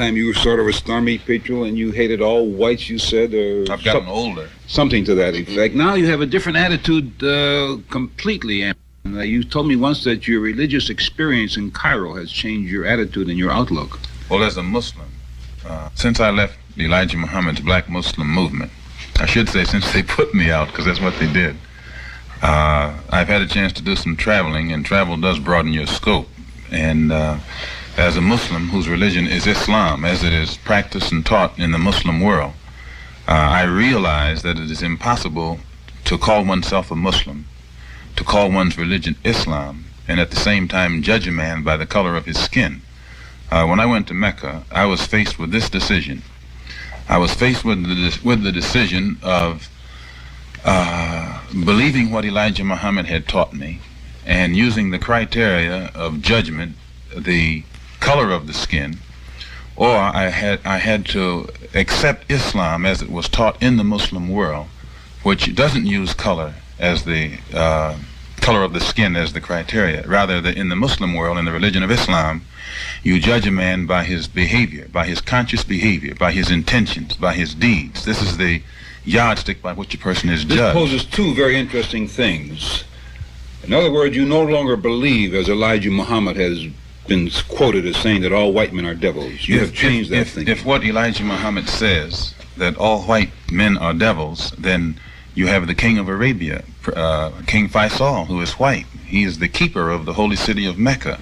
Time you were sort of a stormy petrel and you hated all whites, you said, or I've gotten older. Something to that effect. Now you have a different attitude completely. And you told me once that your religious experience in Cairo has changed your attitude and your outlook. Well, as a Muslim, since I left Elijah Muhammad's Black Muslim movement, I should say since they put me out, because that's what they did, I've had a chance to do some traveling, and travel does broaden your scope. And as a Muslim whose religion is Islam, as it is practiced and taught in the Muslim world, I realize that it is impossible to call oneself a Muslim, to call one's religion Islam, and at the same time judge a man by the color of his skin. When I went to Mecca, I was faced with this decision. I was faced with the decision of believing what Elijah Muhammad had taught me and using the criteria of judgment, the color of the skin, or I had to accept Islam as it was taught in the Muslim world, which doesn't use color as the color of the skin as the criteria. Rather, in the Muslim world, in the religion of Islam, you judge a man by his behavior, by his conscious behavior, by his intentions, by his deeds. This is the yardstick by which a person is judged. This poses two very interesting things. In other words, you no longer believe, as Elijah Muhammad has been quoted as saying, that all white men are devils. You have changed that thinking. If what Elijah Muhammad says, that all white men are devils, then you have the king of Arabia, King Faisal, who is white. He is the keeper of the holy city of Mecca.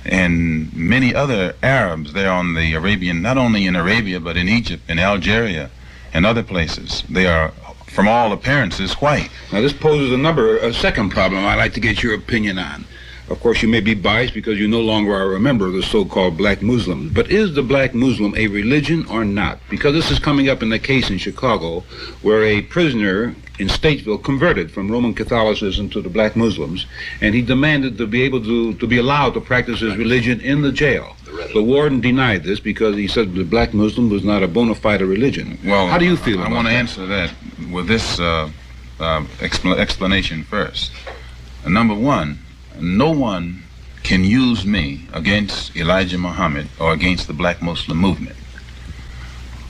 And many other Arabs there on the Arabian, not only in Arabia, but in Egypt, in Algeria, and other places. They are, from all appearances, white. Now this poses a second problem I'd like to get your opinion on. Of course, you may be biased because you no longer are a member of the so-called black Muslims. But is the black Muslim a religion or not? Because this is coming up in the case in Chicago where a prisoner in Statesville converted from Roman Catholicism to the black Muslims, and he demanded to be able to be allowed to practice his religion in the jail. The warden denied this because he said the black Muslim was not a bona fide religion. Well, how do you feel about that? I want to answer that with this explanation first. Number one, no one can use me against Elijah Muhammad or against the black Muslim movement.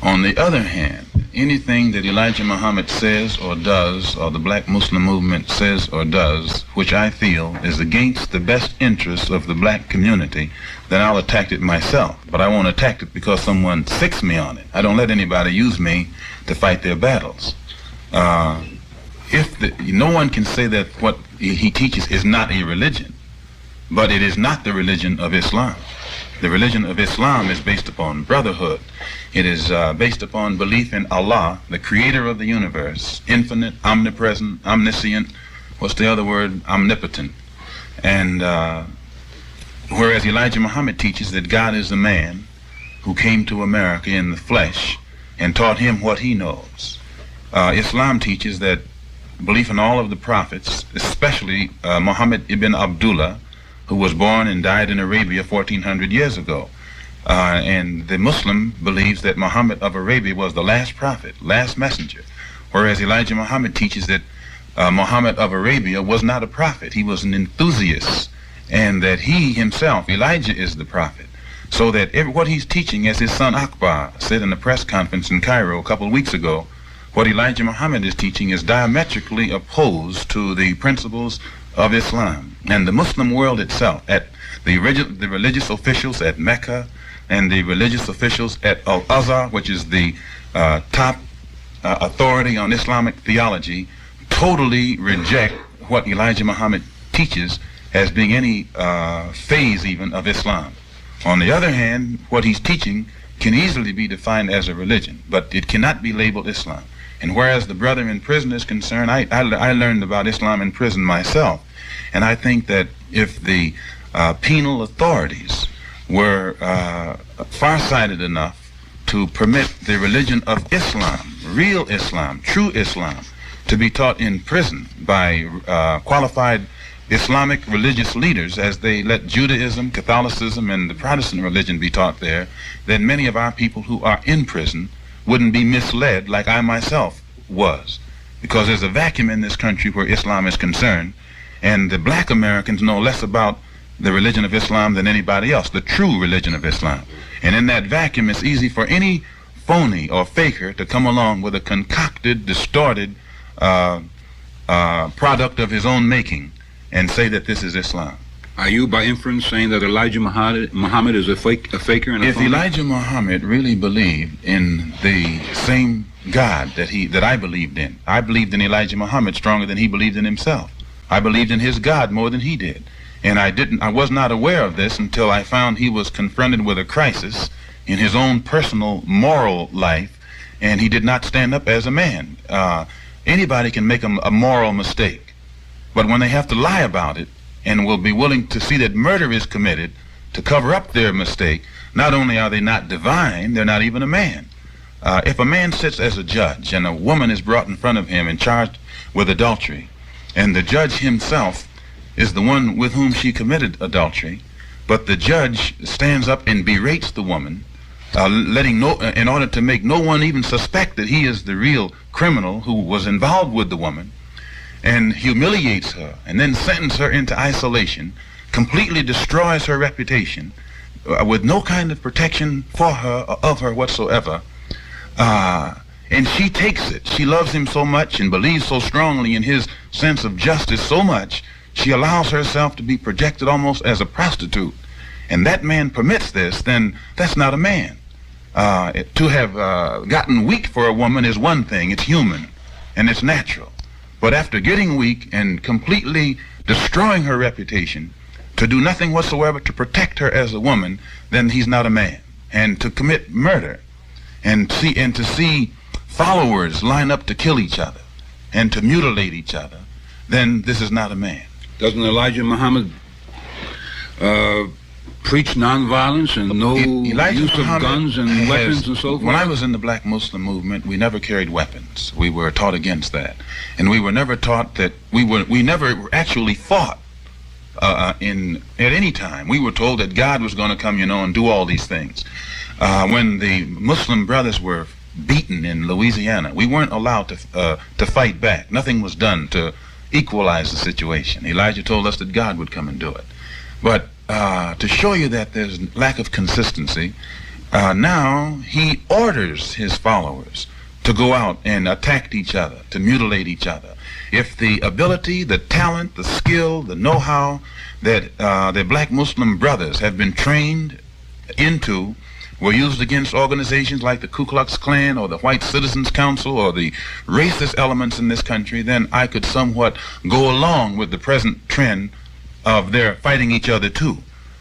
On the other hand, anything that Elijah Muhammad says or does, or the black Muslim movement says or does, which I feel is against the best interests of the black community, then I'll attack it myself. But I won't attack it because someone sicks me on it. I don't let anybody use me to fight their battles. No one can say that what he teaches is not a religion, but it is not the religion of Islam. The religion of Islam is based upon brotherhood. It is based upon belief in Allah, the creator of the universe, infinite, omnipresent, omniscient, what's the other word? Omnipotent. And whereas Elijah Muhammad teaches that God is a man who came to America in the flesh and taught him what he knows. Islam teaches that belief in all of the prophets, especially Muhammad ibn Abdullah, who was born and died in Arabia 1400 years ago. And the Muslim believes that Muhammad of Arabia was the last prophet, last messenger, whereas Elijah Muhammad teaches that Muhammad of Arabia was not a prophet, he was an enthusiast, and that he himself, Elijah, is the prophet. So that what he's teaching, as his son Akbar said in a press conference in Cairo a couple of weeks ago, what Elijah Muhammad is teaching is diametrically opposed to the principles of Islam. And the Muslim world itself, at the religious officials at Mecca and the religious officials at Al-Azhar, which is the top authority on Islamic theology, totally reject what Elijah Muhammad teaches as being any phase even of Islam. On the other hand, what he's teaching can easily be defined as a religion, but it cannot be labeled Islam. And whereas the brother in prison is concerned, I learned about Islam in prison myself. And I think that if the penal authorities were far-sighted enough to permit the religion of Islam, real Islam, true Islam, to be taught in prison by qualified Islamic religious leaders, as they let Judaism, Catholicism, and the Protestant religion be taught there, then many of our people who are in prison wouldn't be misled like I myself was. Because there's a vacuum in this country where Islam is concerned, and the black Americans know less about the religion of Islam than anybody else, the true religion of Islam. And in that vacuum, it's easy for any phony or faker to come along with a concocted, distorted product of his own making and say that this is Islam. Are you, by inference, saying that Elijah Muhammad is a faker and a If phony? Elijah Muhammad really believed in the same God that I believed in, I believed in Elijah Muhammad stronger than he believed in himself. I believed in his God more than he did. And I was not aware of this until I found he was confronted with a crisis in his own personal moral life, and he did not stand up as a man. Anybody can make a moral mistake, but when they have to lie about it and will be willing to see that murder is committed to cover up their mistake, not only are they not divine, they're not even a man. If a man sits as a judge and a woman is brought in front of him and charged with adultery, and the judge himself is the one with whom she committed adultery, but the judge stands up and berates the woman, in order to make no one even suspect that he is the real criminal who was involved with the woman, and humiliates her, and then sentences her into isolation, completely destroys her reputation, with no kind of protection for her or of her whatsoever, and she takes it. She loves him so much and believes so strongly in his sense of justice so much, she allows herself to be projected almost as a prostitute. And that man permits this, then that's not a man. To have gotten weak for a woman is one thing. It's human and it's natural. But after getting weak and completely destroying her reputation, to do nothing whatsoever to protect her as a woman, then he's not a man. And to commit murder and to see followers line up to kill each other and to mutilate each other, then this is not a man. Doesn't Elijah Muhammad preach nonviolence and no use of guns and weapons and so forth? When I was in the Black Muslim movement, we never carried weapons. We were taught against that, and we were never taught that. We never actually fought at any time. We were told that God was going to come, and do all these things. When the Muslim brothers were beaten in Louisiana, we weren't allowed to fight back. Nothing was done to equalize the situation. Elijah told us that God would come and do it. But to show you that there's lack of consistency, now he orders his followers to go out and attack each other, to mutilate each other. If the ability, the talent, the skill, the know-how that the Black Muslim brothers have been trained into were used against organizations like the Ku Klux Klan or the White Citizens Council or the racist elements in this country, then I could somewhat go along with the present trend of their fighting each other too.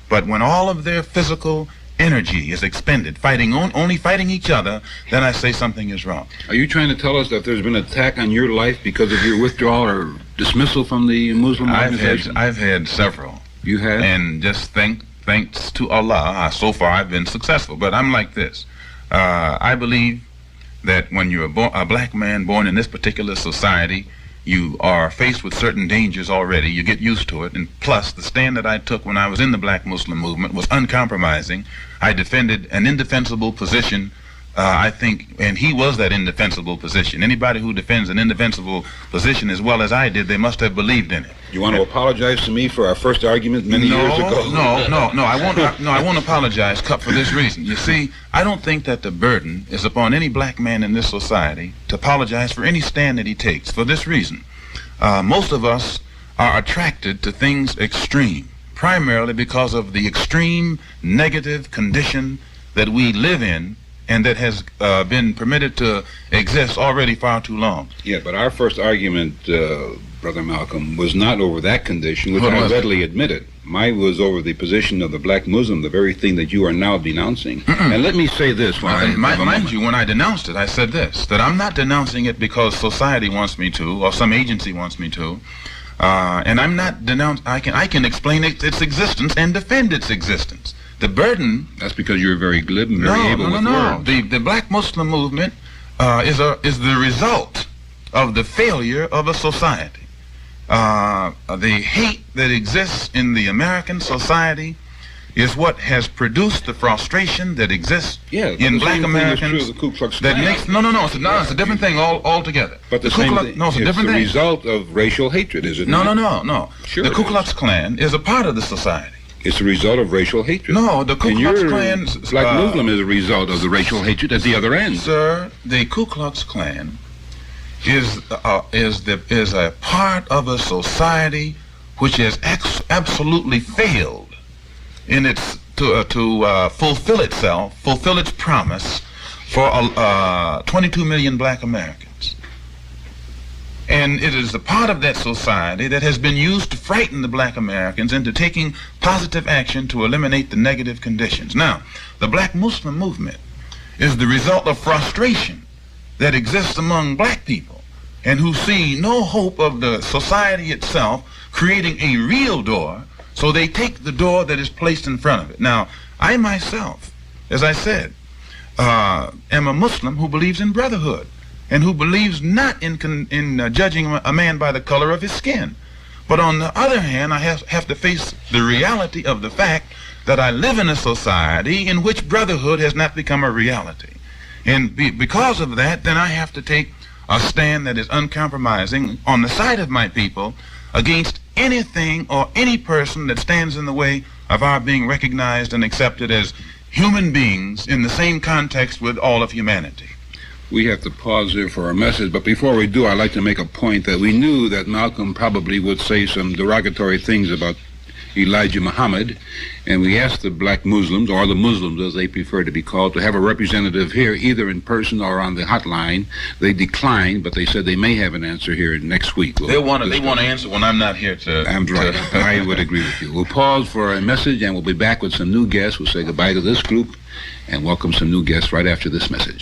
But when all of their physical energy is expended only fighting each other, then I say something is wrong. Are you trying to tell us that there's been an attack on your life because of your withdrawal or dismissal from the Muslim organization? I've had several. You have? And just thanks to Allah, so far I've been successful. But I'm like this. I believe that when you're a black man born in this particular society, you are faced with certain dangers already. You get used to it. And plus, the stand that I took when I was in the Black Muslim movement was uncompromising. I defended an indefensible position, I think, and he was that indefensible position. Anybody who defends an indefensible position as well as I did, they must have believed in it. You want to apologize to me for our first argument many years ago? No, I won't apologize for this reason. You see, I don't think that the burden is upon any black man in this society to apologize for any stand that he takes, for this reason. Most of us are attracted to things extreme, primarily because of the extreme negative condition that we live in and that has been permitted to exist already far too long. Yeah, but our first argument, Brother Malcolm, was not over that condition, which I readily admitted. Mine was over the position of the black Muslim, the very thing that you are now denouncing. And let me say this. Mind you, when I denounced it, I said this, that I'm not denouncing it because society wants me to, or some agency wants me to, and I'm not denouncing, I can explain its existence and defend its existence. The burden... That's because you're very glib and very able with words. The black Muslim movement is the result of the failure of a society. The hate that exists in the American society is what has produced the frustration that exists in black Americans. The Ku Klux that Klan. makes it's a different thing altogether. But the same thing. No, it's a different thing. It's the result of racial hatred, is it not? No. Sure The Ku Klux Klan is a part of the society. It's a result of racial hatred. No, the Ku And Klux your Klan... black Muslim is a result of the racial hatred at the other end. Sir, the Ku Klux Klan is a part of a society which has absolutely failed in its to fulfill its promise for 22 million black Americans. And it is a part of that society that has been used to frighten the black Americans into taking positive action to eliminate the negative conditions. Now, the black Muslim movement is the result of frustration that exists among black people and who see no hope of the society itself creating a real door, so they take the door that is placed in front of it. Now, I myself, as I said, am a Muslim who believes in brotherhood and who believes not in judging a man by the color of his skin. But on the other hand, I have to face the reality of the fact that I live in a society in which brotherhood has not become a reality. And because of that, then I have to take a stand that is uncompromising on the side of my people against anything or any person that stands in the way of our being recognized and accepted as human beings in the same context with all of humanity. We have to pause here for a message, but before we do, I'd like to make a point that we knew that Malcolm probably would say some derogatory things about Elijah Muhammad, and we asked the black Muslims, or the Muslims as they prefer to be called, to have a representative here, either in person or on the hotline. They declined, but they said they may have an answer here next week. They want to answer when I'm not here to... I'm right. I would agree with you. We'll pause for a message, and we'll be back with some new guests. We'll say goodbye to this group and welcome some new guests right after this message.